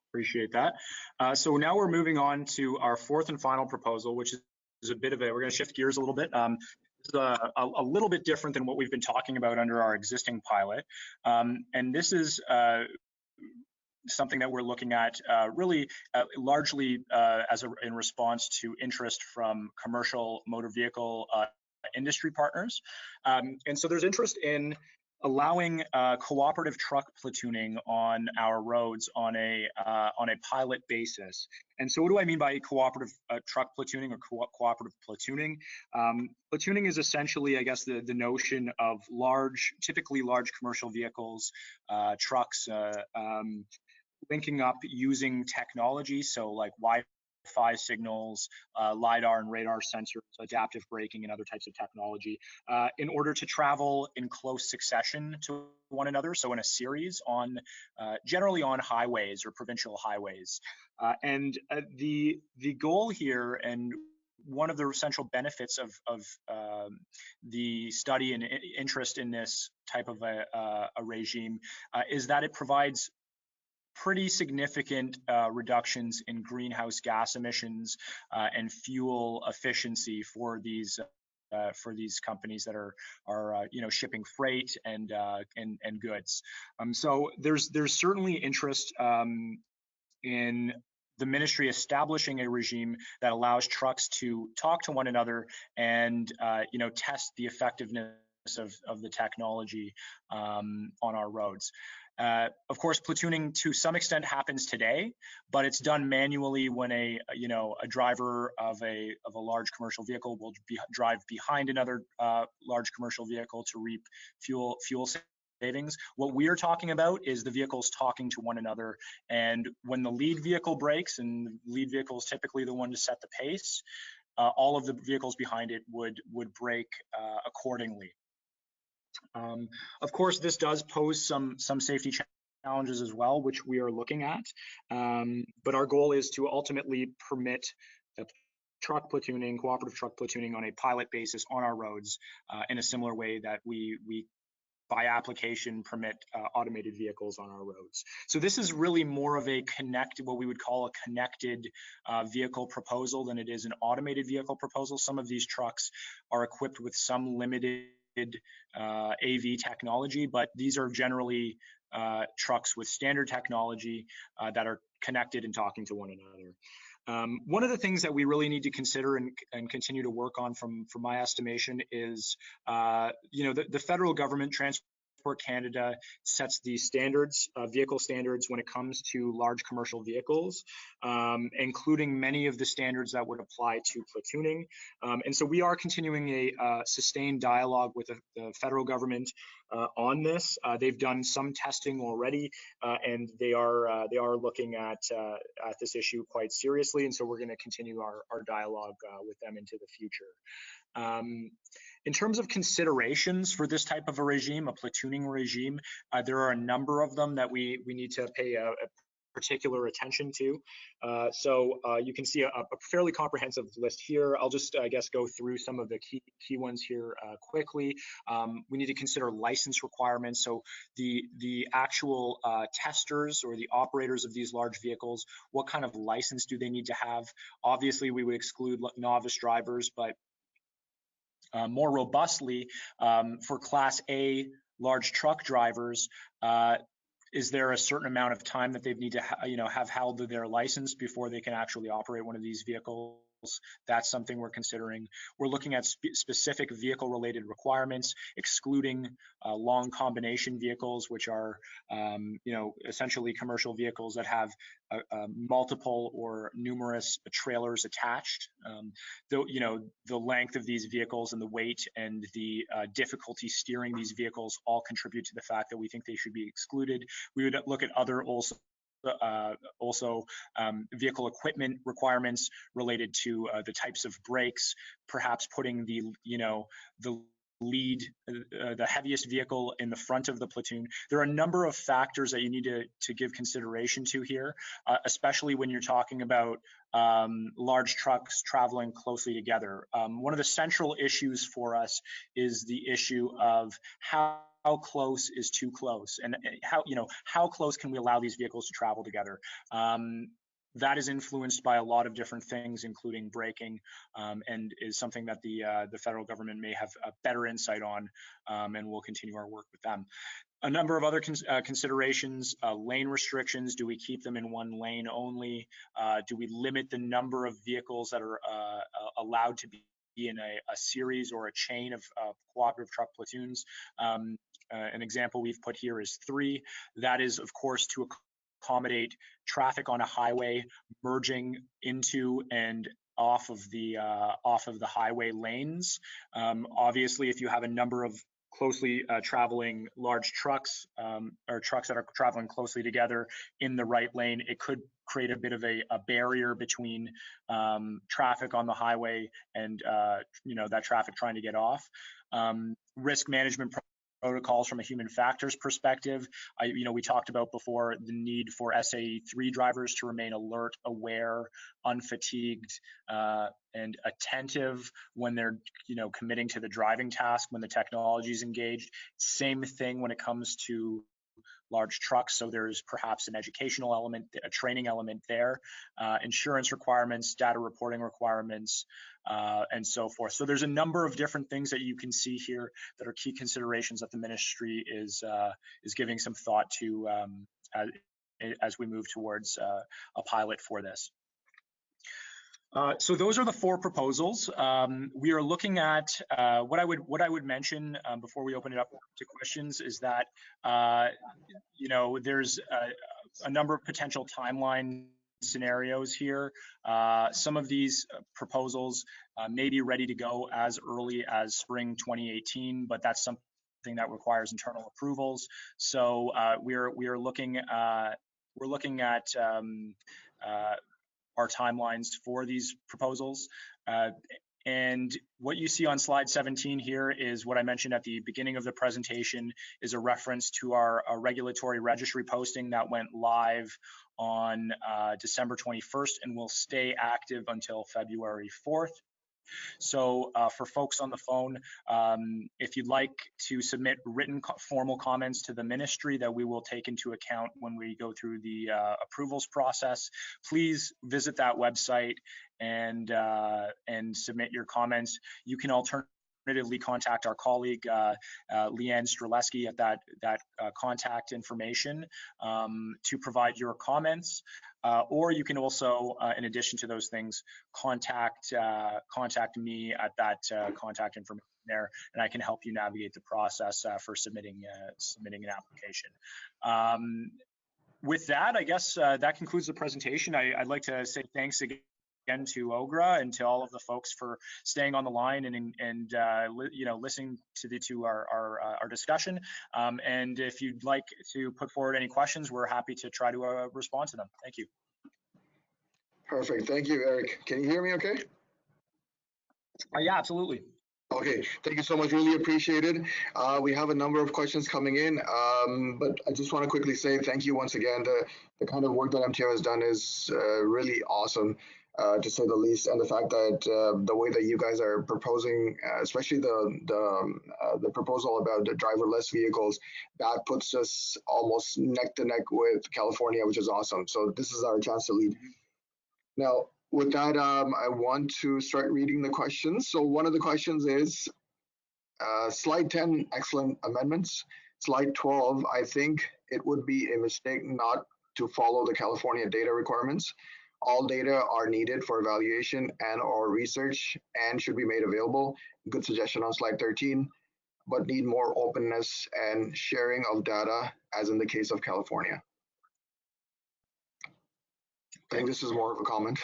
B: Appreciate that. So now we're moving on to our fourth and final proposal, which is a bit of we're going to shift gears a little bit. This is a little bit different than what we've been talking about under our existing pilot. And this is something that we're looking at really largely in response to interest from commercial motor vehicle industry partners. And so there's interest in allowing cooperative truck platooning on our roads on a pilot basis. And so what do I mean by cooperative truck platooning or cooperative platooning? Platooning is essentially, I guess, the notion of typically large commercial vehicles, trucks, linking up using technology, so like Wi-Fi signals, LiDAR and radar sensors, adaptive braking and other types of technology, in order to travel in close succession to one another, so in a series on, generally on highways or provincial highways. And the goal here, and one of the essential benefits of the study and interest in this type of a regime is that it provides pretty significant reductions in greenhouse gas emissions and fuel efficiency for these companies that are shipping freight and goods. So there's certainly interest in the ministry establishing a regime that allows trucks to talk to one another and test the effectiveness of the technology on our roads. Of course, platooning to some extent happens today, but it's done manually when a driver of a large commercial vehicle will drive behind another large commercial vehicle to reap fuel savings. What we are talking about is the vehicles talking to one another, and when the lead vehicle brakes, and the lead vehicle is typically the one to set the pace, all of the vehicles behind it would brake accordingly. Of course, this does pose some safety challenges as well, which we are looking at. But our goal is to ultimately permit truck platooning, cooperative truck platooning on a pilot basis on our roads in a similar way that we by application permit automated vehicles on our roads. So this is really more of what we would call a connected vehicle proposal than it is an automated vehicle proposal. Some of these trucks are equipped with some limited AV technology, but these are generally trucks with standard technology that are connected and talking to one another. One of the things that we really need to consider and continue to work on, from my estimation, is the federal government, Transport Canada, sets the standards, vehicle standards, when it comes to large commercial vehicles, including many of the standards that would apply to platooning. And so we are continuing a sustained dialogue with the federal government on this. They've done some testing already, and they are looking at this issue quite seriously. And so we're going to continue our dialogue with them into the future. In terms of considerations for this type of a regime, a platooning regime, there are a number of them that we need to pay a particular attention to. So you can see a fairly comprehensive list here. I'll just, I guess, go through some of the key ones here quickly. We need to consider license requirements. So the actual testers or the operators of these large vehicles, what kind of license do they need to have? Obviously, we would exclude novice drivers, but more robustly, for Class A large truck drivers, is there a certain amount of time that they need to have held their license before they can actually operate one of these vehicles? That's something we're considering. We're looking at specific vehicle-related requirements, excluding long combination vehicles, which are essentially commercial vehicles that have multiple or numerous trailers attached. The length of these vehicles and the weight and the difficulty steering these vehicles all contribute to the fact that we think they should be excluded. We would look at other also vehicle equipment requirements related to the types of brakes, perhaps putting the lead, the heaviest vehicle in the front of the platoon. There are a number of factors that you need to give consideration to here, especially when you're talking about large trucks traveling closely together. One of the central issues for us is the issue of how close is too close, and how close can we allow these vehicles to travel together. That is influenced by a lot of different things, including braking, and is something that the federal government may have a better insight on, and we'll continue our work with them. A number of other considerations, lane restrictions. Do we keep them in one lane only? Do we limit the number of vehicles that are allowed to be in a series or a chain of cooperative truck platoons? An example we've put here is 3. That is, of course, to accommodate traffic on a highway merging into and off of the highway lanes. Obviously, if you have a number of closely traveling large trucks, or trucks that are traveling closely together in the right lane, it could create a bit of a barrier between traffic on the highway and that traffic trying to get off. Risk management protocols from a human factors perspective. We talked about before the need for SAE 3 drivers to remain alert, aware, unfatigued, and attentive when they're committing to the driving task, when the technology is engaged. Same thing when it comes to large trucks, so there's perhaps an educational element, a training element there, insurance requirements, data reporting requirements, and so forth. So there's a number of different things that you can see here that are key considerations that the ministry is giving some thought to as we move towards a pilot for this. So those are the 4 proposals. We are looking at what I would mention before we open it up to questions is that there's a number of potential timeline scenarios here. Some of these proposals may be ready to go as early as spring 2018, but that's something that requires internal approvals. So we're looking at our timelines for these proposals. And what you see on slide 17 here is what I mentioned at the beginning of the presentation, is a reference to our regulatory registry posting that went live on December 21st and will stay active until February 4th. So for folks on the phone, if you'd like to submit written formal comments to the ministry that we will take into account when we go through the approvals process, please visit that website and submit your comments. You can alternatively contact our colleague Leanne Streleski at that contact information to provide your comments. Or you can also, in addition to those things, contact me at that contact information there, and I can help you navigate the process for submitting an application. With that, I guess that concludes the presentation. I'd like to say thanks again to OGRA and to all of the folks for staying on the line and listening to our discussion. And if you'd like to put forward any questions, we're happy to try to respond to them. Thank you.
A: Perfect. Thank you, Eric. Can you hear me okay?
B: Yeah, absolutely.
A: Okay, thank you so much. Really appreciate it. We have a number of questions coming in, but I just want to quickly say thank you once again. The kind of work that MTO has done is really awesome, to say the least, and the fact that the way that you guys are proposing, especially the proposal about the driverless vehicles, that puts us almost neck to neck with California, which is awesome. So this is our chance to lead. Now, with that, I want to start reading the questions. So one of the questions is, slide 10, excellent amendments. Slide 12, I think it would be a mistake not to follow the California data requirements. All data are needed for evaluation and or research and should be made available. Good suggestion on slide 13, but need more openness and sharing of data as in the case of California. I think this is more of a comment.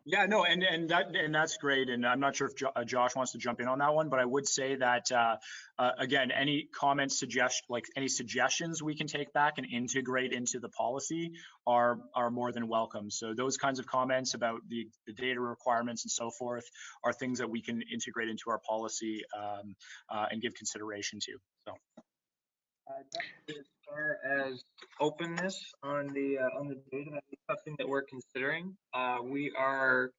B: Yeah, no, and that's great. And I'm not sure if Josh wants to jump in on that one, but I would say that again, any comments, any suggestions we can take back and integrate into the policy are more than welcome. So those kinds of comments about the data requirements and so forth are things that we can integrate into our policy and give consideration to. So.
C: As far as openness on the data, that's something that we're considering. We are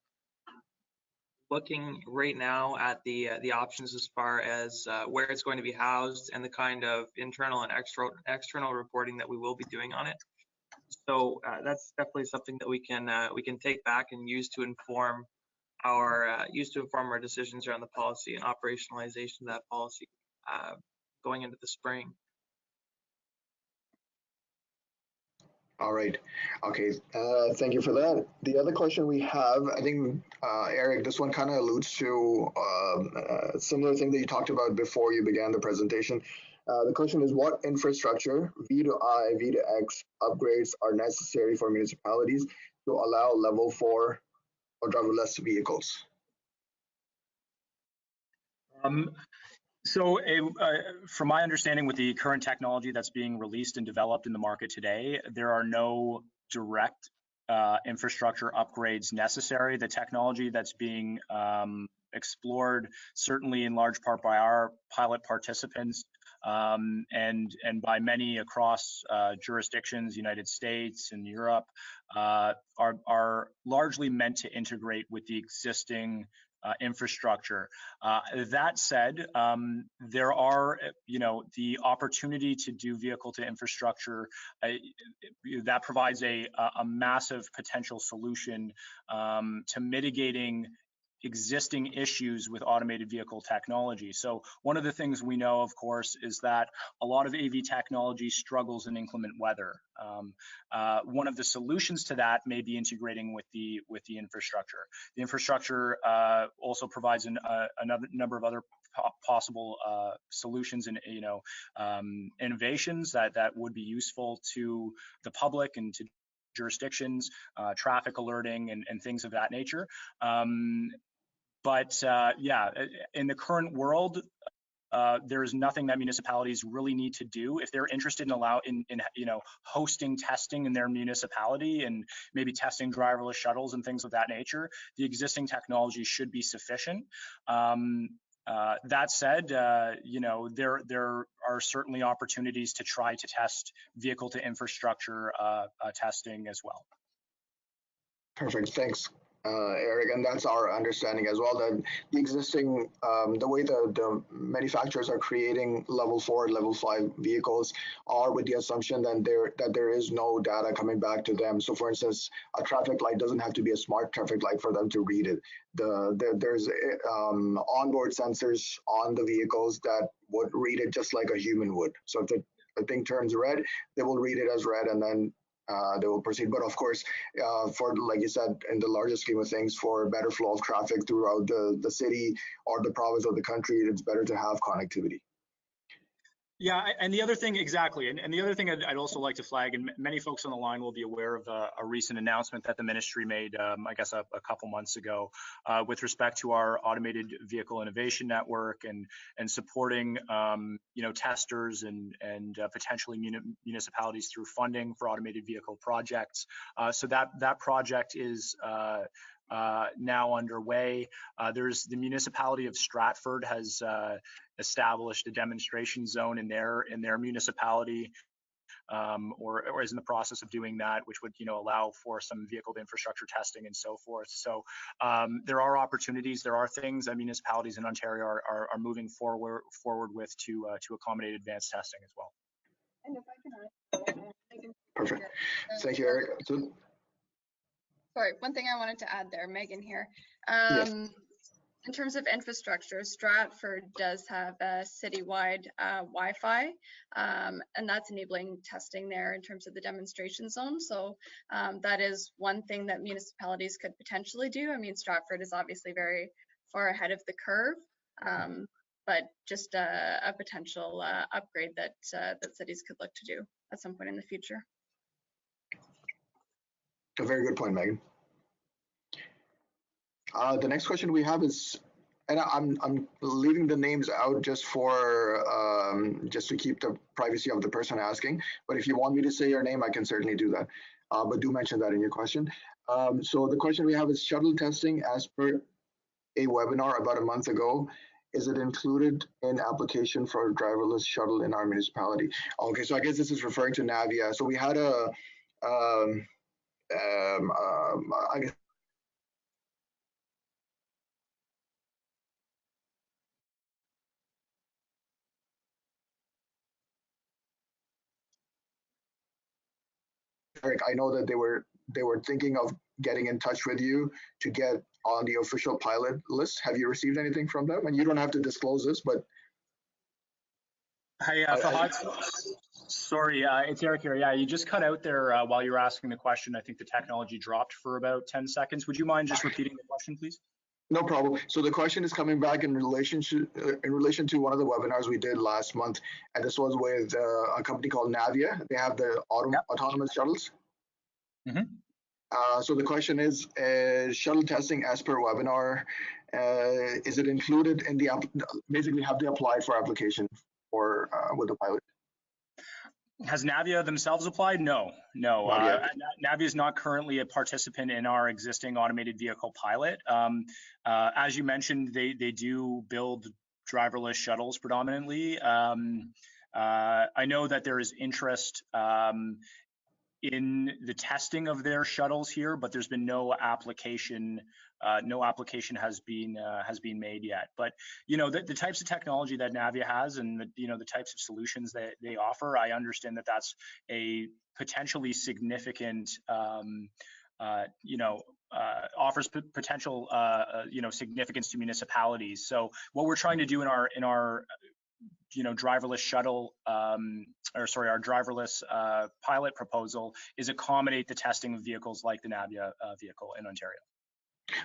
C: looking right now at the options as far as where it's going to be housed and the kind of internal and external reporting that we will be doing on it. So that's definitely something that we can take back and use to inform our decisions around the policy and operationalization of that policy going into the spring.
A: All right. Okay. Thank you for that. The other question we have, I think, Eric, this one kind of alludes to a similar thing that you talked about before you began the presentation. The question is, what infrastructure, V2I, V2X upgrades are necessary for municipalities to allow level 4 or driverless vehicles?
B: So from my understanding, with the current technology that's being released and developed in the market today, there are no direct infrastructure upgrades necessary. The technology that's being explored, certainly in large part by our pilot participants and by many across jurisdictions, United States and Europe, are largely meant to integrate with the existing infrastructure. That said, there are, the opportunity to do vehicle to infrastructure that provides a massive potential solution to mitigating existing issues with automated vehicle technology. So one of the things we know, of course, is that a lot of AV technology struggles in inclement weather. One of the solutions to that may be integrating with the infrastructure. The infrastructure also provides another number of other possible solutions and innovations that would be useful to the public and to jurisdictions, traffic alerting and things of that nature. But yeah, in the current world, there is nothing that municipalities really need to do if they're interested in hosting testing in their municipality and maybe testing driverless shuttles and things of that nature. The existing technology should be sufficient. That said, there are certainly opportunities to try to test vehicle to infrastructure testing as well.
A: Perfect. Thanks, Eric. And that's our understanding as well, that the existing, the way the manufacturers are creating level 4, level 5 vehicles are with the assumption that there is no data coming back to them. So for instance, a traffic light doesn't have to be a smart traffic light for them to read it. There's onboard sensors on the vehicles that would read it just like a human would. So if the thing turns red, they will read it as red, and then they will proceed. But of course, for, like you said, in the larger scheme of things, for better flow of traffic throughout the city or the province or the country, it's better to have connectivity.
B: Yeah, and the other thing, exactly, and the other thing I'd also like to flag, and many folks on the line will be aware of a recent announcement that the ministry made, I guess a couple months ago, with respect to our automated vehicle innovation network and supporting, testers and potentially municipalities through funding for automated vehicle projects. So that project is now underway. There's the municipality of Stratford has established a demonstration zone in their municipality, or is in the process of doing that, which would allow for some vehicle infrastructure testing and so forth. So there are opportunities, there are things that municipalities in Ontario are moving forward with to accommodate advanced testing as well.
D: And if I can add,
A: perfect. Thank you, Eric.
D: Sorry, one thing I wanted to add there, Megan here.
A: Yes.
D: In terms of infrastructure, Stratford does have a citywide Wi-Fi, and that's enabling testing there in terms of the demonstration zone. So that is one thing that municipalities could potentially do. I mean, Stratford is obviously very far ahead of the curve, but just a potential upgrade that cities could look to do at some point in the future.
A: A very good point, Megan. The next question we have is, and I'm leaving the names out just for just to keep the privacy of the person asking. But if you want me to say your name, I can certainly do that. But do mention that in your question. So the question we have is shuttle testing as per a webinar about a month ago. Is it included in application for a driverless shuttle in our municipality? Okay, so I guess this is referring to Navia. So we had a, I guess, Eric, I know that they were thinking of getting in touch with you to get on the official pilot list. Have you received anything from them? And you don't have to disclose this, but
B: Hi, Fahad. Sorry, it's Erik here. Yeah, you just cut out there while you were asking the question. I think the technology dropped for about 10 seconds. Would you mind just repeating the question, please?
A: no problem. So the question is coming back in relation to one of the webinars we did last month, and this was with a company called Navia. They have the autonomous shuttles. So the question is, shuttle testing as per webinar, is it included in the basically have they applied for application for with the pilot?
B: Has Navia themselves applied? No. Navia is not currently a participant in our existing automated vehicle pilot. As you mentioned, they do build driverless shuttles predominantly. I know that there is interest in the testing of their shuttles here, but there's been no application. No application has been made yet. But the types of technology that Navia has, and the types of solutions that they offer, I understand that that's a potentially significant, offers potential, significance to municipalities. So what we're trying to do in our driverless shuttle, our driverless pilot proposal is accommodate the testing of vehicles like the Navia vehicle in Ontario.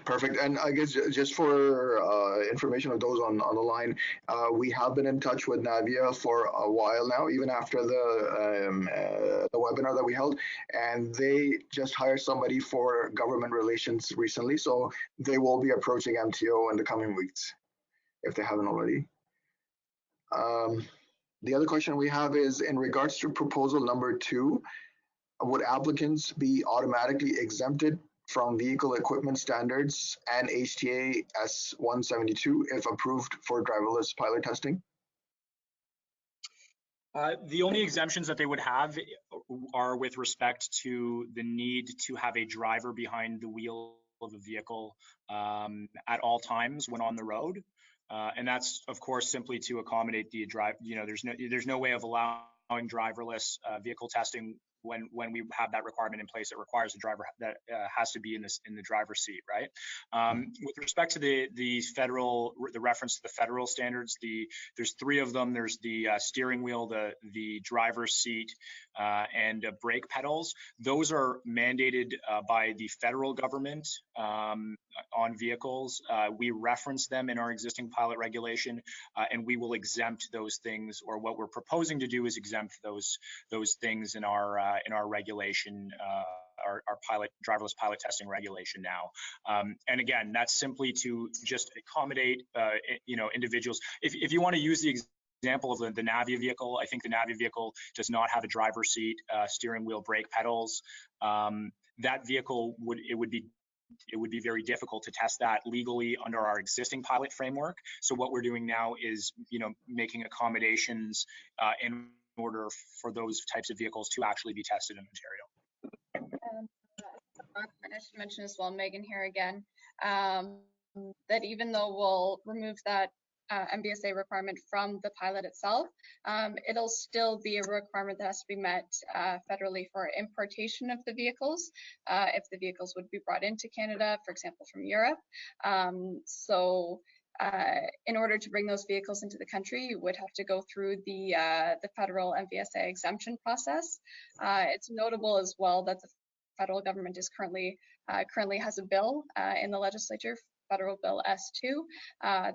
A: Perfect. And I guess just for information of those on the line, we have been in touch with Navia for a while now, even after the webinar that we held, and they just hired somebody for government relations recently, so they will be approaching MTO in the coming weeks, if they haven't already. The other question we have is in regards to proposal number 2, would applicants be automatically exempted from vehicle equipment standards and HTA S172 if approved for driverless pilot testing?
B: The only exemptions that they would have are with respect to the need to have a driver behind the wheel of a vehicle at all times when on the road. And that's, of course, simply to accommodate the drive. There's no way of allowing driverless vehicle testing when we have that requirement in place. It requires a driver that has to be in the driver's seat, right? With respect to the reference to the federal standards, there's 3 of them. There's the steering wheel, the driver's seat, and brake pedals. Those are mandated by the federal government on vehicles. We reference them in our existing pilot regulation, and we will exempt those things, or what we're proposing to do is exempt those things in our regulation, our driverless pilot testing regulation now. And again, that's simply to just accommodate individuals. If you want to use the example of the Navia vehicle, I think the Navia vehicle does not have a driver's seat, steering wheel, brake pedals. That vehicle would be very difficult to test that legally under our existing pilot framework. So what we're doing now is, making accommodations in order for those types of vehicles to actually be tested in Ontario.
D: I should mention as well, Megan here again, that even though we'll remove that MBSA requirement from the pilot itself, it'll still be a requirement that has to be met federally for importation of the vehicles, if the vehicles would be brought into Canada, for example, from Europe. In order to bring those vehicles into the country, you would have to go through the federal MVSA exemption process. It's notable as well that the federal government is currently has a bill in the legislature, Federal Bill S2,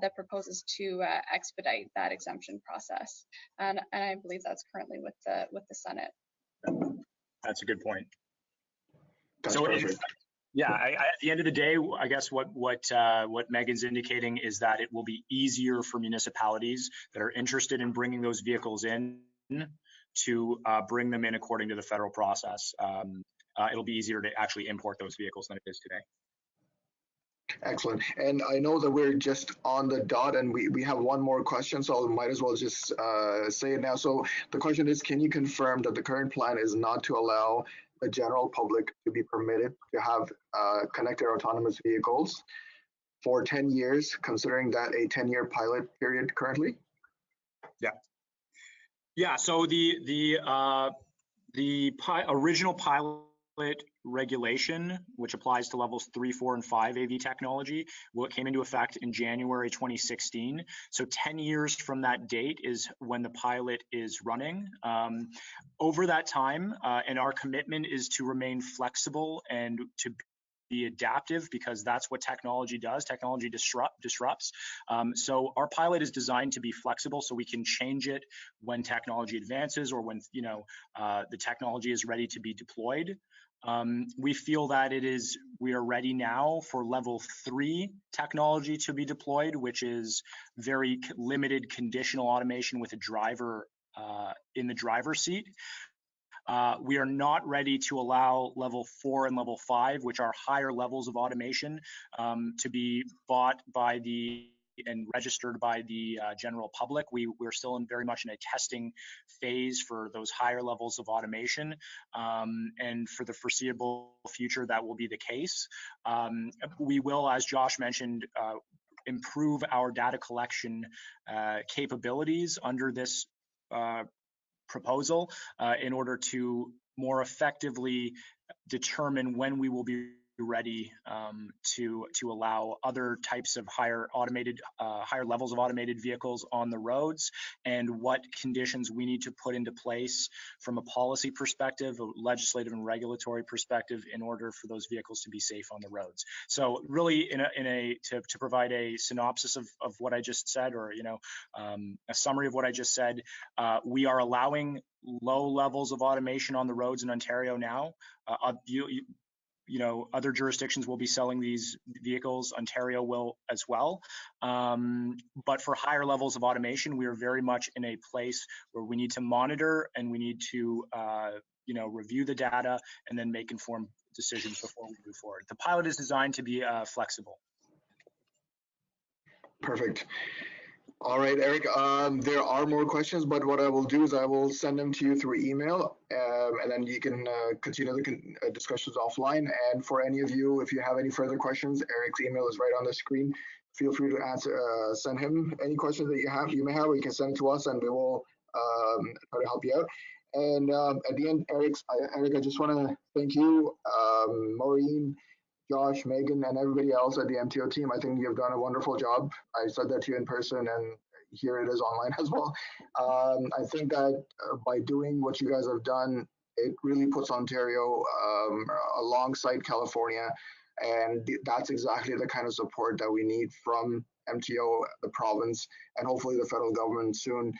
D: that proposes to expedite that exemption process, and I believe that's currently with the Senate.
B: That's a good point.
A: That's
B: so
A: perfect.
B: Yeah, at the end of the day, I guess what Megan's indicating is that it will be easier for municipalities that are interested in bringing those vehicles in to bring them in according to the federal process. It'll be easier to actually import those vehicles than it is today.
A: Excellent. And I know that we're just on the dot and we have one more question, so I might as well just say it now. So the question is, can you confirm that the current plan is not to allow the general public to be permitted to have connected autonomous vehicles for 10 years, considering that a 10-year pilot period currently?
B: Yeah, so the original pilot regulation, which applies to levels 3, 4, and 5 AV technology, came into effect in January 2016. So 10 years from that date is when the pilot is running. Over that time, and our commitment is to remain flexible and to be adaptive, because that's what technology does. Technology disrupts. So our pilot is designed to be flexible, so we can change it when technology advances or when the technology is ready to be deployed. We feel that we are ready now for level 3 technology to be deployed, which is very limited conditional automation with a driver in the driver's seat. We are not ready to allow level 4 and level 5, which are higher levels of automation, to be bought by and registered by the general public. We're still very much in a testing phase for those higher levels of automation, and for the foreseeable future, that will be the case. We will, as Josh mentioned, improve our data collection capabilities under this proposal in order to more effectively determine when we will be ready to allow other types of higher levels of automated vehicles on the roads, and what conditions we need to put into place from a policy perspective, a legislative and regulatory perspective, in order for those vehicles to be safe on the roads. So really, to provide a synopsis of what I just said, or a summary of what I just said, we are allowing low levels of automation on the roads in Ontario now. Other jurisdictions will be selling these vehicles. Ontario will as well. But for higher levels of automation, we are very much in a place where we need to monitor and we need to, review the data and then make informed decisions before we move forward. The pilot is designed to be flexible.
A: Perfect. All right, Eric, there are more questions, but what I will do is I will send them to you through email, and then you can continue the discussions offline. And for any of you, if you have any further questions, Eric's email is right on the screen. Feel free to send him any questions that you may have, or you can send it to us, and we will try to help you out. And at the end, Eric, I just want to thank you, Maureen, Josh, Megan, and everybody else at the MTO team. I think you've done a wonderful job. I said that to you in person, and here it is online as well. I think that by doing what you guys have done, it really puts Ontario alongside California, and that's exactly the kind of support that we need from MTO, the province, and hopefully the federal government soon,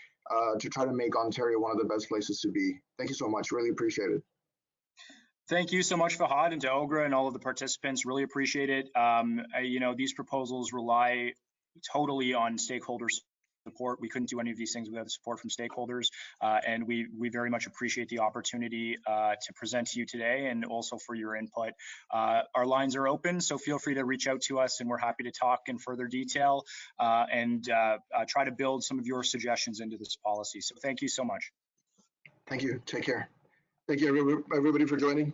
A: to try to make Ontario one of the best places to be. Thank you so much. Really appreciate it.
B: Thank you so much, Fahad, and to OGRA and all of the participants. Really appreciate it. These proposals rely totally on stakeholder support. We couldn't do any of these things without the support from stakeholders, and we very much appreciate the opportunity to present to you today, and also for your input. Our lines are open, so feel free to reach out to us, and we're happy to talk in further detail and try to build some of your suggestions into this policy. So thank you so much.
A: Thank you. Take care. Thank you, everybody, for joining.